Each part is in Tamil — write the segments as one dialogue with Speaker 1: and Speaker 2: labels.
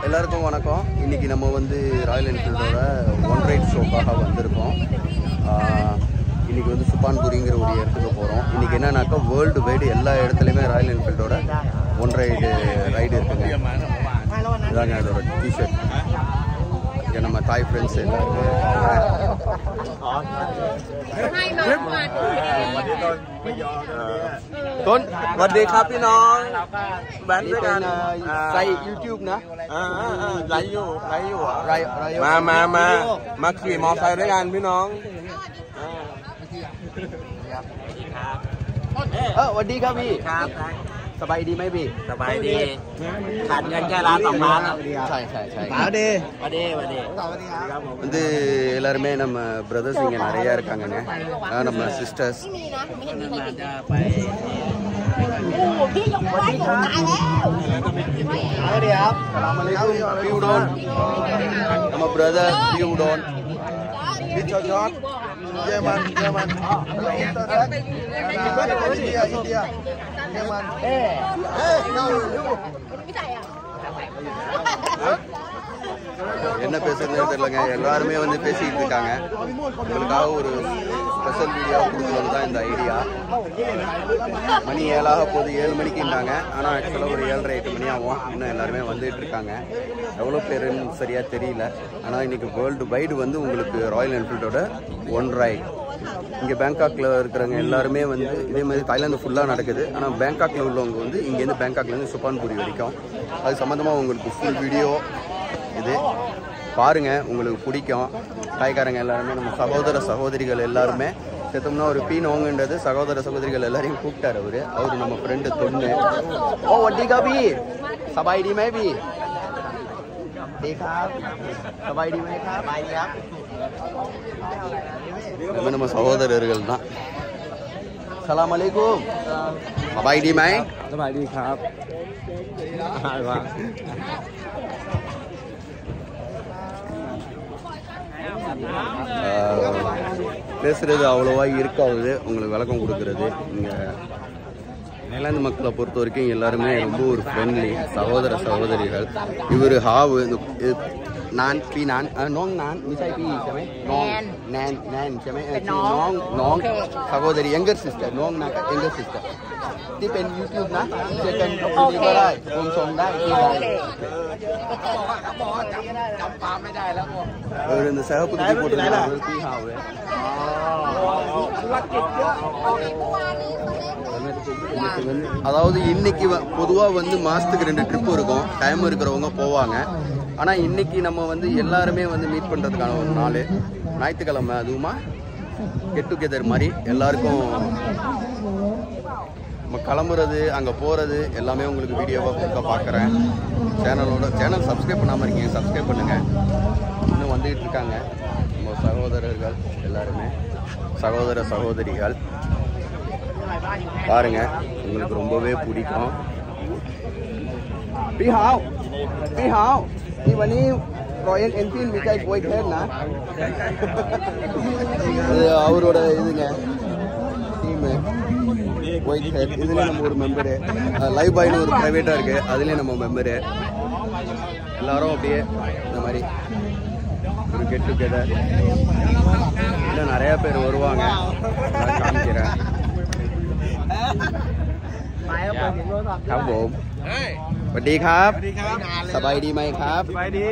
Speaker 1: எல்லாருக்கும் வணக்கம். இன்றைக்கி நம்ம வந்து ராயல் என்ஃபீல்டோட ஒன் ரைட் ஷோக்காக வந்திருக்கோம். இன்றைக்கி வந்து சுபான்புரிங்கிற ஒரு இடத்துக்கு போகிறோம். இன்றைக்கி என்னன்னாக்கா வேர்ல்டு வைடு எல்லா இடத்துலையுமே ராயல் என்ஃபீல்டோட ஒன் ரைடு இருக்குங்க. இதாங்க இதோட டிஷர்ட். இங்கே நம்ம தாய் ஃப்ரெண்ட்ஸ் எல்லாருமேต้นสวัสดีครับพี่น้องแบนด้วยกันใส่ YouTube นะไลฟ์อยู่มาขี่มอไซค์ด้วยกันพี่น้องสวัสดีครับพี่ครับสบายดีไหมพี่สบายดีขาดเงินแค่ล้าน2 ล้านใช่สวัสดีவந்து எல்லாருமே நம்ம பிரதர்ஸ் இங்கே நிறையா இருக்காங்கண்ணே. நம்ம சிஸ்டர்ஸ் நம்ம பிரதர் பியூடோன் Jerman India என்ன பேசுறதுன்னு தெரியலங்க. எல்லாருமே வந்து பேசிக்கிட்டு இருக்காங்க. உங்களுக்காக ஒரு ஸ்பெஷல் வீடியோ கொடுக்கறது தான் இந்த ஐடியா. மணி 7 போகுது, 7 மணிக்குன்றாங்க. ஆனால் ஆக்சுவலாக ஒரு 7:30-8 மணி ஆகும். இன்னும் எல்லாருமே வந்துட்டு இருக்காங்க. எவ்வளோ பேருன்னு சரியாக தெரியல. ஆனால் இன்றைக்கி வேர்ல்டு வைடு வந்து உங்களுக்கு ராயல் என்ஃபீல்டோட ஒன் ரைட் இங்கே பேங்காக்கில் இருக்கிறவங்க எல்லாருமே வந்து இதே மாதிரி தாய்லாந்து ஃபுல்லாக நடக்குது. ஆனால் பேங்காக்கில் உள்ளவங்க வந்து இங்கேருந்து பேங்காக்லேருந்து சுபான்புரி வரைக்கும் அது சம்மந்தமாக உங்களுக்கு ஃபுல் வீடியோ இது பாருங்கள், உங்களுக்கு பிடிக்கும். தாய்க்காரங்க எல்லாருமே நம்ம சகோதர சகோதரிகள் எல்லாருமே செத்தோம்னா ஒரு பீனோங்கன்றது சகோதர சகோதரிகள் எல்லாரையும் கூப்பிட்டார் அவரு நம்ம ஃப்ரெண்டு தொண்ணு. ஓ வட்டி காபி சபாய் டி மே பி சபாய் டி மே நம்ம சகோதரர்கள் தான். சலாம் அலைக்கும் சபாய் டி மை சபாய் டி காப் பேசுறது அவ்வளோவா இருக்காது. உங்களுக்கு விளக்கம் கொடுக்கறது இங்கே தாய்லாந்து மக்களை பொறுத்த வரைக்கும் எல்லாருமே ரொம்ப ஒரு ஃப்ரெண்ட்லி சகோதர சகோதரிகள். இவர் ஹாவு நான் பி நான் நோங் நான் மிசாய் பிใช่ไหมநான்ใช่ไหมน้องசகோதரி எங்கர் சிஸ்டர் நோங் நாக்க எங்கர் சிஸ்டர்ที่เป็น YouTube นะเจอกันตรงนี้ก็ได้ผมส่งได้ที่ไลน์จำปาไม่ได้แล้วஇந்த சிவப்பு துணி போட்டுருக்காங்க பி ஹாவு அதாவது இன்னைக்கு பொதுவாக வந்து மாதத்துக்கு 2 ட்ரிப்பு இருக்கும். டைம் இருக்கிறவங்க போவாங்க. ஆனால் இன்னைக்கு நம்ம வந்து எல்லாருமே வந்து மீட் பண்ணுறதுக்கான ஒரு நாள் ஞாயிற்றுக்கிழமை. அதுவுமா கெட் டுகெதர் மாதிரி எல்லாருக்கும் நம்ம கிளம்புறது அங்கே போகிறது எல்லாமே உங்களுக்கு வீடியோவாக கொடுக்க பார்க்குறேன். சேனல் சப்ஸ்கிரைப் பண்ணாமல் இருக்கீங்க, சப்ஸ்கிரைப் பண்ணுங்கள். இன்னும் வந்துக்கிட்டு இருக்காங்க நம்ம சகோதரர்கள் எல்லாருமே சகோதர சகோதரிகள். பாருங்க, உங்களுக்கு ரொம்பவே பிடிக்கும்.พี่ฮาวนี่วันนี้ராயல் என்ஃபீல்ட் மிட்டாய் போயிட்டேன்னா அது அவரோட இதுங்க டீமு ஒயிட் ஹெட். இதுலேயே நம்ம ஒரு மெம்பரு. லைவ் பாய்னு ஒரு ப்ரைவேட்டாக இருக்குது, அதுலேயே நம்ம மெம்பரு. எல்லாரும் அப்படியே இந்த மாதிரி ஒரு கெட் டுகெதர். இன்னும் நிறையா பேர் வருவாங்க, காமிக்கிறேன்.ครับผมสวัสดีครับสบายดีไหมครับสบายดี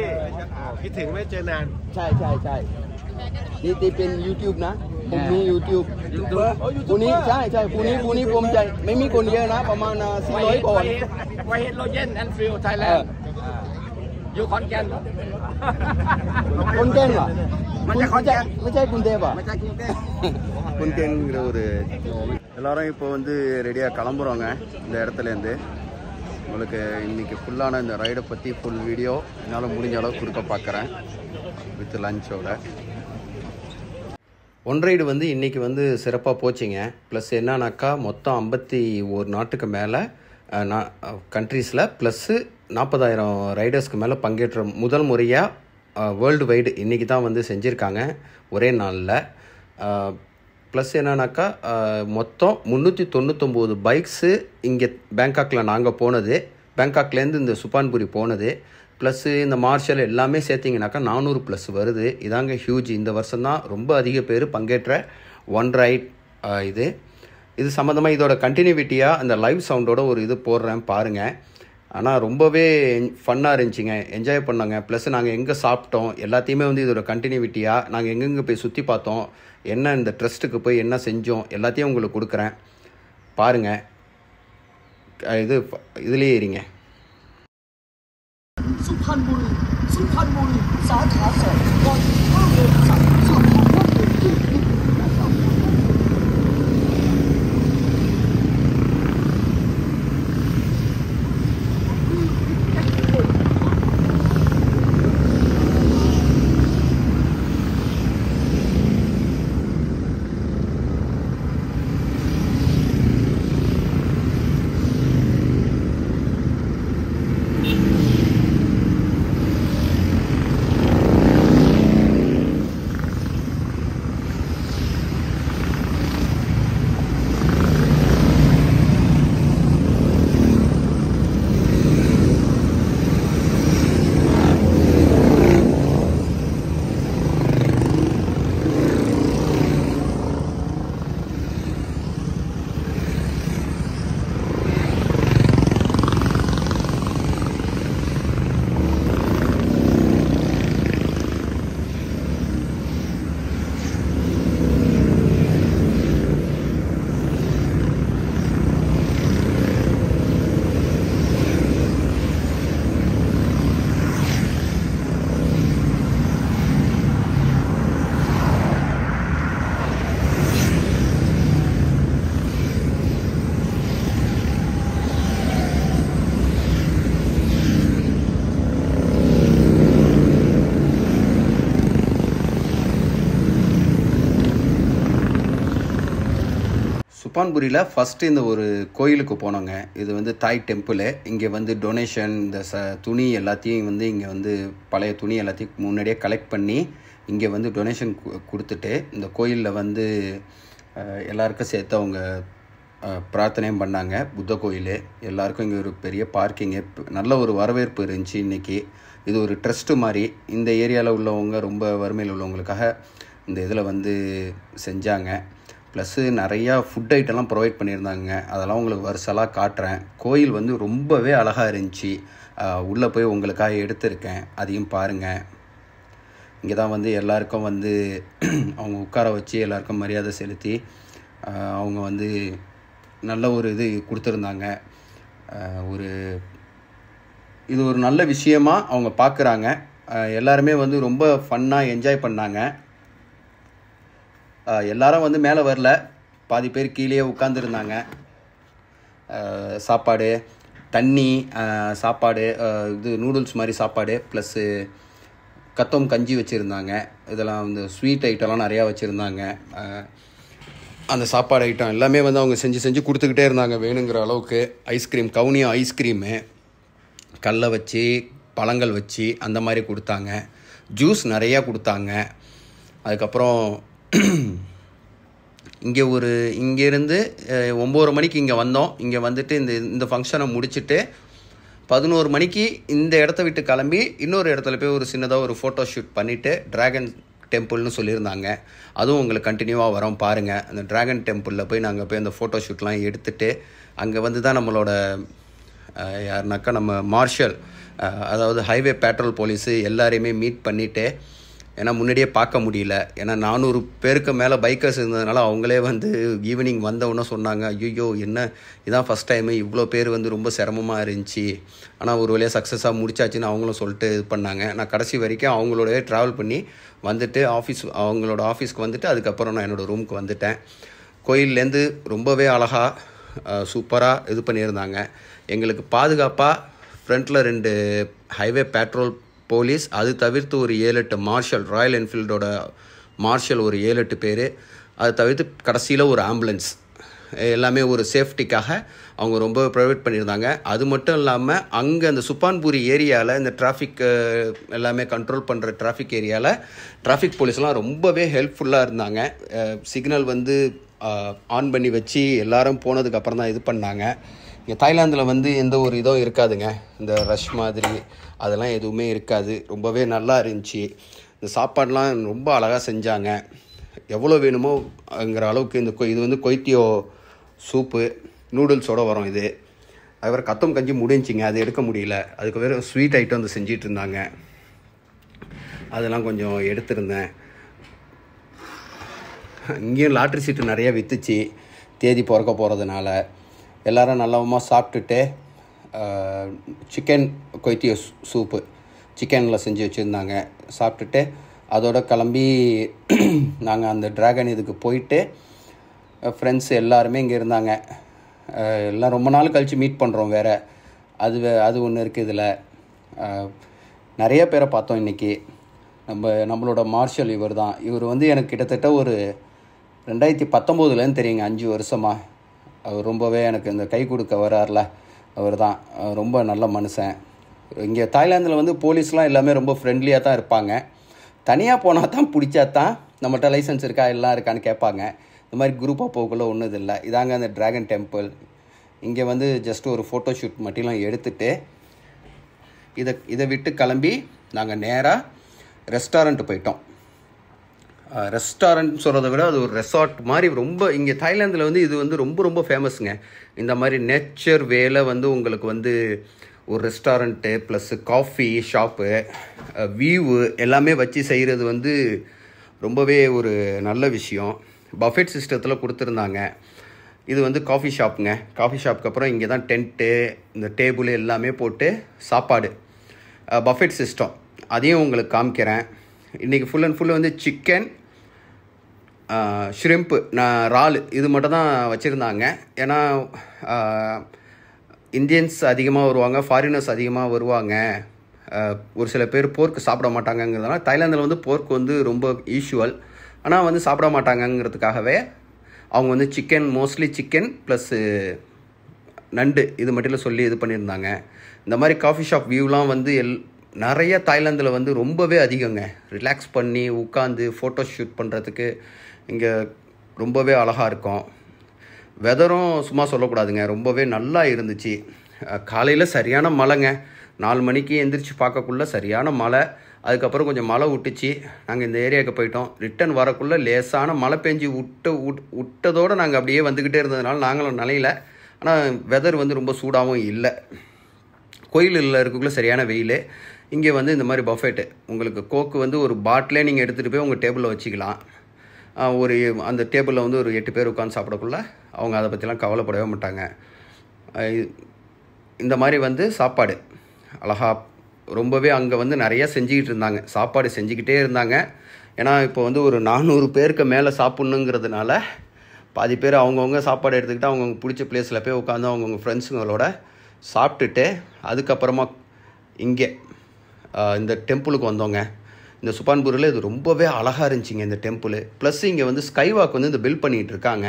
Speaker 1: คิดถึงไม่เจอนานใช่นี่เป็น YouTube นะผมมี YouTube ผู้นี้ใช่ผู้นี้ผมใจไม่มีคนเยอะนะประมาณ400 คนไวเฮดโลเจนแอนด์ฟิลไทยแลนด์อยู่ขอนแก่นเหรอไม่ใช่กรุงเทพอ่ะகுன்கேங்கிற ஒரு எல்லாரும் இப்போ வந்து ரெடியாக கிளம்புறோங்க இந்த இடத்துலேருந்து. உங்களுக்கு இன்றைக்கி ஃபுல்லான இந்த ரைடை பற்றி ஃபுல் வீடியோ என்னால் முடிஞ்ச அளவுக்கு கொடுக்க பார்க்குறேன் வித் லஞ்சோட. ஒன் ரைடு வந்து இன்றைக்கி வந்து சிறப்பாக போச்சுங்க. ப்ளஸ் என்னன்னாக்கா மொத்தம் 51 நாட்டுக்கு மேலே கண்ட்ரீஸில் ப்ளஸ்ஸு 40,000 ரைடர்ஸ்க்கு மேலே பங்கேற்ற முதல் முறையாக வேர்ல்டு வைடு இன்றைக்கி தான் வந்து செஞ்சுருக்காங்க ஒரே நாளில். ப்ளஸ் என்னன்னாக்கா மொத்தம் 399 பைக்ஸு இங்கே பேங்காக்கில் நாங்கள் போனது, பேங்காக்லேருந்து இந்த சுபான்புரி போனது. ப்ளஸ்ஸு இந்த மார்ஷல் எல்லாமே சேர்த்திங்கனாக்கா 400+ வருது. இதாங்க ஹியூஜ். இந்த வருஷம்தான் ரொம்ப அதிக பேர் பங்கேற்ற ஒன் ரைட். இது சம்மந்தமாக இதோட கண்டினியூவிட்டியாக அந்த லைவ் சவுண்டோட ஒரு இது போடுறேன் பாருங்கள். ஆனால் ரொம்பவே ஃபன்னாக இருந்துச்சுங்க, என்ஜாய் பண்ணாங்க. ப்ளஸ் நாங்கள் எங்கே சாப்பிட்டோம் எல்லாத்தையுமே வந்து இதோட கண்டினியூவிட்டியாக நாங்கள் எங்கெங்கே போய் சுற்றி பார்த்தோம், என்ன இந்த ட்ரஸ்ட்டுக்கு போய் என்ன செஞ்சோம் எல்லாத்தையும் உங்களுக்கு கொடுக்குறேன் பாருங்கள். இதுலேயே இருங்க.
Speaker 2: สุพรรณบุรีสาขา2วัน5 เมษายน
Speaker 1: சுப்பான்புரியில் ஃபஸ்ட்டு இந்த ஒரு கோயிலுக்கு போனோங்க. இது வந்து தாய் டெம்பிள். இங்கே வந்து டொனேஷன் இந்த துணி எல்லாத்தையும் வந்து இங்கே வந்து பழைய துணி எல்லாத்தையும் முன்னாடியே கலெக்ட் பண்ணி இங்கே வந்து டொனேஷன் கொடுத்துட்டு இந்த கோயிலில் வந்து எல்லாருக்கும் சேர்த்து அவங்க பிரார்த்தனையும் பண்ணாங்க. புத்த கோயில் எல்லாருக்கும் இங்கே ஒரு பெரிய பார்க்கிங்கு, நல்ல ஒரு வரவேற்பு இருந்துச்சு இன்றைக்கி. இது ஒரு ட்ரஸ்ட்டு மாதிரி இந்த ஏரியாவில் உள்ளவங்க ரொம்ப வறுமையில் உள்ளவங்களுக்காக இந்த இதில் வந்து செஞ்சாங்க. ப்ளஸ்ஸு நிறையா ஃபுட் ஐட்டம்லாம் ப்ரொவைட் பண்ணியிருந்தாங்க. அதெல்லாம் உங்களுக்கு வருஷலாக காட்டுறேன். கோயில் வந்து ரொம்பவே அழகாக இருந்துச்சு. உள்ளே போய் உங்களுக்காக எடுத்திருக்கேன், அதையும் பாருங்கள். இங்கே தான் வந்து எல்லாருக்கும் வந்து அவங்க உட்கார வச்சு எல்லாருக்கும் மரியாதை செலுத்தி அவங்க வந்து நல்ல ஒரு இது கொடுத்துருந்தாங்க. இது ஒரு நல்ல விஷயமாக அவங்க பார்க்குறாங்க. எல்லாருமே வந்து ரொம்ப ஃபன்னாக என்ஜாய் பண்ணாங்க. எல்லாரும் வந்து மேலே வரல, பாதி பேர் கீழே உட்காந்துருந்தாங்க. சாப்பாடு, தண்ணி, சாப்பாடு, இது நூடுல்ஸ் மாதிரி சாப்பாடு, ப்ளஸ்ஸு கத்தோம் கஞ்சி வச்சுருந்தாங்க. இதெல்லாம் வந்து ஸ்வீட் ஐட்டம்லாம் நிறையா வச்சுருந்தாங்க. அந்த சாப்பாடு ஐட்டம் எல்லாமே வந்து அவங்க செஞ்சு கொடுத்துக்கிட்டே இருந்தாங்க வேணுங்கிற அளவுக்கு. ஐஸ்கிரீம், கவுனியம் ஐஸ்கிரீமு, கடலை வச்சு பழங்கள் வச்சு அந்த மாதிரி கொடுத்தாங்க. ஜூஸ் நிறையா கொடுத்தாங்க. அதுக்கப்புறம் இங்கேருந்து 9 மணிக்கு இங்கே வந்தோம். இங்கே வந்துட்டு இந்த ஃபங்க்ஷனை முடிச்சுட்டு 11 மணிக்கு இந்த இடத்த விட்டு கிளம்பி இன்னொரு இடத்துல போய் ஒரு சின்னதாக ஒரு ஃபோட்டோ ஷூட் பண்ணிவிட்டு டிராகன் டெம்பிள்னு சொல்லியிருந்தாங்க. அதுவும் உங்களுக்கு கண்டினியூவாக வரோம் பாருங்கள். அந்த டிராகன் டெம்பிளில் போய் நாங்கள் போய் அந்த ஃபோட்டோ ஷூட்லாம் எடுத்துகிட்டு அங்கே வந்து தான் நம்மளோட யாருனாக்கா நம்ம மார்ஷல், அதாவது ஹைவே பேட்ரோல் போலீஸு எல்லாரையுமே மீட் பண்ணிவிட்டு, ஏன்னா முன்னாடியே பார்க்க முடியல, ஏன்னா 400 பேருக்கு மேலே பைக்கர்ஸ் இருந்ததுனால அவங்களே வந்து ஈவினிங் வந்தவுடனே சொன்னாங்க, ஐயோ என்ன இதான் ஃபஸ்ட் டைமு, இவ்வளோ பேர் வந்து ரொம்ப சிரமமாக இருந்துச்சு, ஆனால் ஒரு வழியாக சக்ஸஸாக முடிச்சாச்சுன்னு அவங்களும் சொல்லிட்டு இது பண்ணாங்க. நான் கடைசி வரைக்கும் அவங்களோடவே ட்ராவல் பண்ணி வந்துட்டு அவங்களோட ஆஃபீஸ்க்கு வந்துட்டு அதுக்கப்புறம் நான் என்னோடய ரூமுக்கு வந்துட்டேன். கோயிலேருந்து ரொம்பவே அழகாக சூப்பராக இது பண்ணியிருந்தாங்க. எங்களுக்கு பாதுகாப்பாக ஃப்ரண்ட்டில் 2 ஹைவே பேட்ரோல் போலீஸ், அது தவிர்த்து ஒரு 7-8 மார்ஷல், ராயல் என்ஃபீல்டோட மார்ஷல் ஒரு 7-8 பேர், அது தவிர்த்து கடைசியில் ஒரு ஆம்புலன்ஸ், எல்லாமே ஒரு சேஃப்டிக்காக அவங்க ரொம்ப ப்ரொவைட் பண்ணியிருந்தாங்க. அது மட்டும் இல்லாமல் அங்கே அந்த சுப்பான்புரி ஏரியாவில் இந்த டிராஃபிக் எல்லாமே கண்ட்ரோல் பண்ணுற டிராஃபிக் ஏரியாவில் டிராஃபிக் போலீஸ்லாம் ரொம்பவே ஹெல்ப்ஃபுல்லாக இருந்தாங்க. சிக்னல் வந்து ஆன் பண்ணி வச்சு எல்லாரும் போனதுக்கப்புறம் தான் இது பண்ணாங்க. இங்கே தாய்லாந்தில் வந்து எந்த ஒரு இதுவும் இருக்காதுங்க, இந்த ரஷ் மாதிரி அதெல்லாம் எதுவுமே இருக்காது. ரொம்பவே நல்லா இருந்துச்சு. இந்த சாப்பாடெலாம் ரொம்ப அழகாக செஞ்சாங்க. எவ்வளோ வேணுமோங்கிற அளவுக்கு இது வந்து கொய்த்தியோ சூப்பு நூடுல்ஸோடு வரும். இது அதுக்கப்புறம் கத்தம் கஞ்சி முடிஞ்சிங்க, அது எடுக்க முடியல. அதுக்கு வேறு ஸ்வீட் ஐட்டம் வந்து செஞ்சிட்டு இருந்தாங்க, அதெல்லாம் கொஞ்சம் எடுத்திருந்தேன். இங்கேயும் லாட்ரி சீட்டு நிறைய விற்றுச்சு தேதி பிறக்க போகிறதுனால. எல்லோரும் நல்லவமாக சாப்பிட்டுட்டு சிக்கன் கொய்த்தியோ சூப்பு சிக்கனில் செஞ்சு வச்சுருந்தாங்க. சாப்பிட்டுட்டு அதோட கிளம்பி நாங்கள் அந்த ட்ராகன் இதுக்கு போயிட்டு ஃப்ரெண்ட்ஸ் எல்லாருமே இங்கே இருந்தாங்க. எல்லாம் ரொம்ப நாள் கழித்து மீட் பண்ணுறோம். வேறு அது ஒன்று இருக்குது. இதில் நிறைய பேரை பார்த்தோம் இன்றைக்கி. நம்மளோட மார்ஷல் இவர் தான். இவர் வந்து எனக்கு கிட்டத்தட்ட ஒரு 2019 தெரியுங்க, 5 வருஷமாக. அவர் ரொம்பவே எனக்கு இந்த கை கொடுக்க வரார்ல, அவர் தான். ரொம்ப நல்ல மனுஷன். இங்கே தாய்லாந்தில் வந்து போலீஸ்லாம் எல்லாமே ரொம்ப ஃப்ரெண்ட்லியாக தான் இருப்பாங்க. தனியாக போனால் தான் பிடிச்சா தான் நம்மகிட்ட லைசன்ஸ் இருக்கா எல்லாம் இருக்கான்னு கேட்பாங்க. இந்த மாதிரி குரூப்பாக போகக்குள்ள ஒன்றும் இது இல்லை. இதாங்க அந்த ட்ராகன் டெம்பிள். இங்கே வந்து ஜஸ்ட் ஒரு ஃபோட்டோ ஷூட் மட்டும் எடுத்துகிட்டு இதை விட்டு கிளம்பி நாங்கள் நேராக ரெஸ்டாரண்ட்டு போயிட்டோம். ரெஸ்டாரண்ட் சொல்கிறத விட அது ஒரு ரெசார்ட் மாதிரி. ரொம்ப இங்கே தாய்லாந்தில் வந்து இது வந்து ரொம்ப ரொம்ப ஃபேமஸுங்க. இந்த மாதிரி நேச்சர் வேலை வந்து உங்களுக்கு வந்து ஒரு restaurant plus coffee shop view எல்லாமே வச்சு செய்கிறது வந்து ரொம்பவே ஒரு நல்ல விஷயம். பஃபெட் சிஸ்டத்தில் கொடுத்துருந்தாங்க. இது வந்து காஃபி ஷாப்புங்க. காஃபி ஷாப்புக்கு அப்புறம் இங்கே தான் டென்ட்டு இந்த டேபிள் எல்லாமே போட்டு சாப்பாடு பஃபெட் சிஸ்டம், அதையும் உங்களுக்கு காமிக்கிறேன். இன்றைக்கி ஃபுல் அண்ட் ஃபுல் வந்து சிக்கன் ஷ்ரிம்ப்பு இறால் இது மட்டும் தான் வச்சுருந்தாங்க. ஏன்னா இந்தியன்ஸ் அதிகமாக வருவாங்க, ஃபாரினர்ஸ் அதிகமாக வருவாங்க. ஒரு சில பேர் போர்க்கு சாப்பிட மாட்டாங்கங்கிறதுனால தாய்லாந்தில் வந்து போர்க்கு வந்து ரொம்ப யூஷுவல். ஆனால் வந்து சாப்பிட மாட்டாங்கங்கிறதுக்காகவே அவங்க வந்து சிக்கன் மோஸ்ட்லி சிக்கன் ப்ளஸ்ஸு நண்டு இது மட்டும் சொல்லி இது பண்ணியிருந்தாங்க. இந்த மாதிரி காஃபி ஷாப் வியூலாம் வந்து நிறைய தாய்லாந்தில் வந்து ரொம்பவே அதிகங்க. ரிலாக்ஸ் பண்ணி உட்காந்து ஃபோட்டோ ஷூட் பண்ணுறதுக்கு இங்கே ரொம்பவே அழகாக இருக்கும். வெதரும் சும்மா சொல்லக்கூடாதுங்க, ரொம்பவே நல்லா இருந்துச்சு. காலையில் சரியான மழைங்க. 4 மணிக்கு எந்திரிச்சு பார்க்கக்குள்ளே சரியான மழை. அதுக்கப்புறம் கொஞ்சம் மழை விட்டுச்சு. நாங்கள் இந்த ஏரியாவுக்கு போயிட்டோம். ரிட்டன் வரக்குள்ளே லேசான மழை பெஞ்சு விட்டதோடு நாங்கள் அப்படியே வந்துக்கிட்டே இருந்ததுனால நாங்களும் நனையில. ஆனால் வெதர் வந்து ரொம்ப சூடாகவும் இல்லை. கோயிலில் இருக்கக்குள்ளே சரியான வெயில். இங்கே வந்து இந்த மாதிரி பஃபெட்டு உங்களுக்கு கோக்கு வந்து ஒரு பாட்டிலே நீங்கள் எடுத்துகிட்டு போய் உங்கள் டேபிளில் வச்சுக்கலாம். அந்த டேபிளில் வந்து ஒரு 8 பேர் உட்காந்து சாப்பிடக்குள்ள அவங்க அதை பற்றிலாம் கவலைப்படவே மாட்டாங்க. இந்த மாதிரி வந்து சாப்பாடு அழகா ரொம்பவே அங்கே வந்து நிறையா செஞ்சுக்கிட்டு இருந்தாங்க, சாப்பாடு செஞ்சுக்கிட்டே இருந்தாங்க. ஏன்னா இப்போ வந்து ஒரு 400 பேருக்கு மேலே சாப்பிட்ணுங்கிறதுனால பாதி பேர் அவங்கவுங்க சாப்பாடு எடுத்துக்கிட்டு அவங்கவுங்க பிடிச்ச பிளேஸில் போய் உட்காந்து அவங்கவுங்க ஃப்ரெண்ட்ஸுங்களோட சாப்பிட்டுட்டு அதுக்கப்புறமா இங்கே இந்த டெம்பிளுக்கு வந்தோங்க. இந்த சுபான்பூரில் இது ரொம்பவே அழகாக இருந்துச்சுங்க இந்த டெம்பிள். ப்ளஸ் இங்கே வந்து ஸ்கை வாக் வந்து இந்த பில்ட் பண்ணிகிட்டு இருக்காங்க,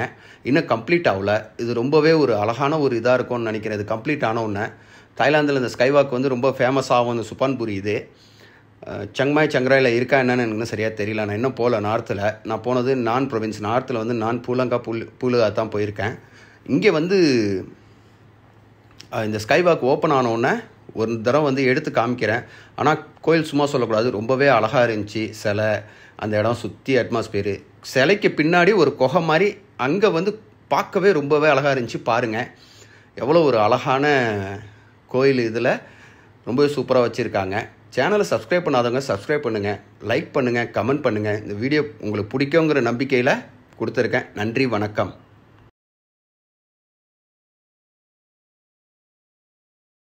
Speaker 1: இன்னும் கம்ப்ளீட் ஆகலை. இது ரொம்பவே ஒரு அழகான ஒரு இதாக இருக்கும்னு நினைக்கிறேன். இது கம்ப்ளீட் ஆன ஒன்று. தாய்லாந்தில் இந்த ஸ்கை வாக் வந்து ரொம்ப ஃபேமஸ் ஆகும் இந்த சுபான்பூரி. இது சங்ராயில் இருக்கா என்னன்னு எனக்கு சரியாக தெரியல. நான் இன்னும் போகல நார்த்தில். நான் போனது நான் ப்ரொவின்ஸ். நார்த்தில் வந்து நான் பூலங்கா தான் போயிருக்கேன். இங்கே வந்து இந்த ஸ்கை வாக் ஓப்பன் ஆனவுடனே ஒரு தடவை வந்து எடுத்து காமிக்கிறேன். ஆனால் கோயில் சும்மா சொல்லக்கூடாது, ரொம்பவே அழகாக இருந்துச்சு. சிலை அந்த இடம் சுற்றி அட்மாஸ்பியரு, சிலைக்கு பின்னாடி ஒரு குகை மாதிரி அங்கே வந்து பார்க்கவே ரொம்பவே அழகாக இருந்துச்சு. பாருங்கள் எவ்வளோ ஒரு அழகான கோயில். இதில் ரொம்பவே சூப்பராக வச்சுருக்காங்க. சேனலை சப்ஸ்கிரைப் பண்ணாதவங்க சப்ஸ்கிரைப் பண்ணுங்கள், லைக் பண்ணுங்கள், கமெண்ட் பண்ணுங்கள். இந்த வீடியோ உங்களுக்கு பிடிக்குங்கிற நம்பிக்கையில் கொடுத்துருக்கேன். நன்றி, வணக்கம்.